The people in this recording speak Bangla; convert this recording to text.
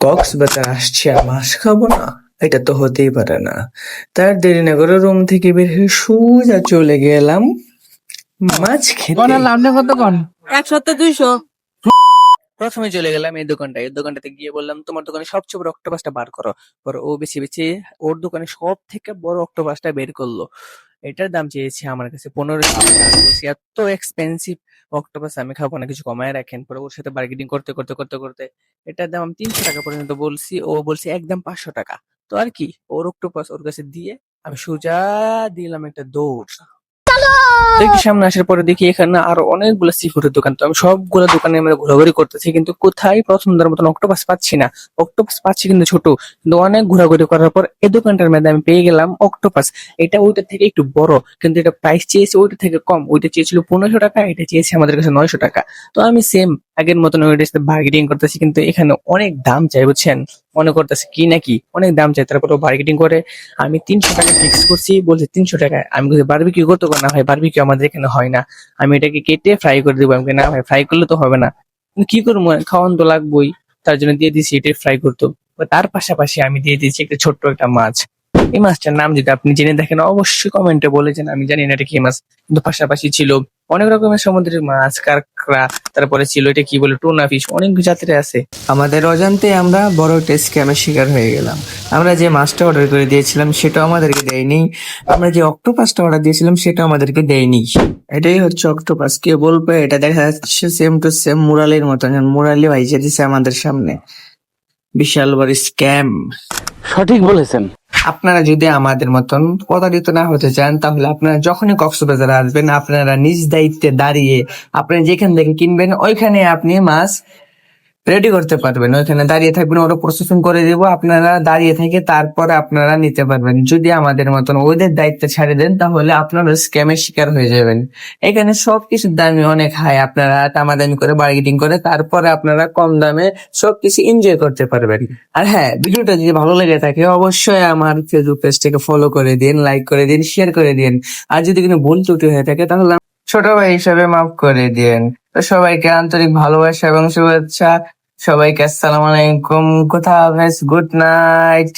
কক্সবাজার আসছি আর মাছ খাবো না, এটা তো হতেই পারে না। তার দেরি না করে রুম থেকে বের হয়ে সোজা চলে গেলাম মাছ খেতে। আপনি কতক্ষণ? 100 200। প্রথমে চলে গেলাম এই দোকানটাতে গিয়ে বললাম, তোমার দোকানে সবচেয়ে বড় অক্টোপাসটা বার করো। পরে ও বেছে বেছে ওর দোকানে সব থেকে বড় অক্টোপাসটা বের করলো। এটার দাম চেয়েছে আমার কাছে 1500 টাকা। আমি বলছি এত এক্সপেন্সিভ অক্টোপাস আমি খাবো না, কিছু কমায় রাখেন। পরে ওর সাথে বার্গেনিং করতে করতে করতে করতে এটার দাম আমি 300 টাকা পর্যন্ত বলছি, ও বলছে একদম 500 টাকা। তো আর কি, ওর অক্টোপাস ওর কাছে দিয়ে আমি সোজা দিলাম একটা দৌড়। দেখি সামনে আসার পরে দেখি এখানে আরো অনেকগুলো সি ফুডের দোকান। তো আমি সবগুলো দোকানে আমরা ঘোরাঘুরি করতেছি, কিন্তু কোথায় প্রথমবার মতন অক্টোপাস পাচ্ছি না। অক্টোপাস পাচ্ছি কিন্তু ছোট, কিন্তু অনেক ঘোরাঘুরি করার পর এই দোকানটার মধ্যে আমি পেয়ে গেলাম অক্টোপাস। এটা ওইটার থেকে একটু বড়, কিন্তু এটা প্রাইস চেয়েছে ওইটা থেকে কম। ওইটা চেয়েছিল 1500 টাকা, এটা চেয়েছে আমাদের কাছে 900 টাকা। তো আমি সেম আগের মতন ওইটার সাথে বার্গেনিং করতেছি, কিন্তু এখানে অনেক দাম চাই বুঝছেন। মনে করতেছে কি নাকি অনেক দাম চাই, তারপর বার্গেনিং করে আমি 300 টাকা ফিক্স করছি। বলছে 300 টাকায়। আমি বলছি বারবিকিউ করতে না ভাই, বারবিকিউ আমাদের এখানে হয় না, আমি এটাকে কেটে ফ্রাই করে দিবো। আমি বলি, না ভাই ফ্রাই করলে তো হবে না। কিন্তু কি করবো, খাওয়ান তো লাগবোই। তার জন্য দিয়ে দিয়েছি এটাই ফ্রাই করতো। তার পাশাপাশি আমি দিয়ে দিয়েছি একটা ছোট্ট একটা মাছ। এই মাছটার নাম যদি আপনি জেনে দেখেন অবশ্যই কমেন্টে বলেছেন, আমি জানি না এটা কি মাছ। কিন্তু পাশাপাশি ছিল অনেক রকমের সমুদ্রের মাছ, কাঁকড়া, তারপরে ছিল এটা কি বলে টুনা ফিশ, অনেক জাতের আছে। আমাদের অজান্তে আমরা বড় একটা স্ক্যামের শিকার হয়ে গেলাম। আমরা যে মাছটা অর্ডার করে দিয়েছিলাম সেটাও আমাদেরকে দেয়নি, আমরা যে অক্টোপাসটা অর্ডার দিয়েছিলাম সেটাও আমাদেরকে দেয়নি। এটাই হচ্ছে অক্টোপাস। কে বলবে এটা দেখা যাচ্ছে সেম টু সেম মুরালির মতন, মুরালি ভাইজে দিছে আমাদের সামনে। বিশাল বড় স্ক্যাম। সঠিক বলেছেন। আপনারা যদি আমাদের মতন প্রতারিত না হতে চান, তাহলে আপনারা যখনই কক্সবাজারে আসবেন আপনারা নিজ দায়িত্বে দাঁড়িয়ে আপনি যেখান থেকে কিনবেন ওইখানে আপনি মাছ রেডি করতে পারবেন। ওইখানে দাঁড়িয়ে থাকবেন, ওরা প্রসেসিং করে দিব, আপনারা দাঁড়িয়ে থেকে তারপরে আপনারা নিতে পারবেন। যদি আমাদের মতন ওদের দায়িত্ব ছাড়ে দেন তাহলে আপনারা স্ক্যামের শিকার হয়ে যাবেন। এখানে সবকিছুর দামই অনেক হাই, আপনারা দামাদামি করে বার্গেনিং করে তারপরে আপনারা কম দামে সবকিছু এনজয় করতে পারবেন। আর হ্যাঁ, ভিডিওটা যদি ভালো লেগে থাকে অবশ্যই আমার ফেসবুক পেজটাকে ফলো করে দিন, লাইক করে দিন, শেয়ার করে দিন। আর যদি কোনো ভুল ত্রুটি হয়ে থাকে তাহলে ছোট ভাই হিসাবে মাফ করে দিন। তো সবাইকে আন্তরিক ভালোবাসা এবং শুভেচ্ছা। সবাইকে আসসালামু আলাইকুম, কোথা হাফেজ, গুড নাইট।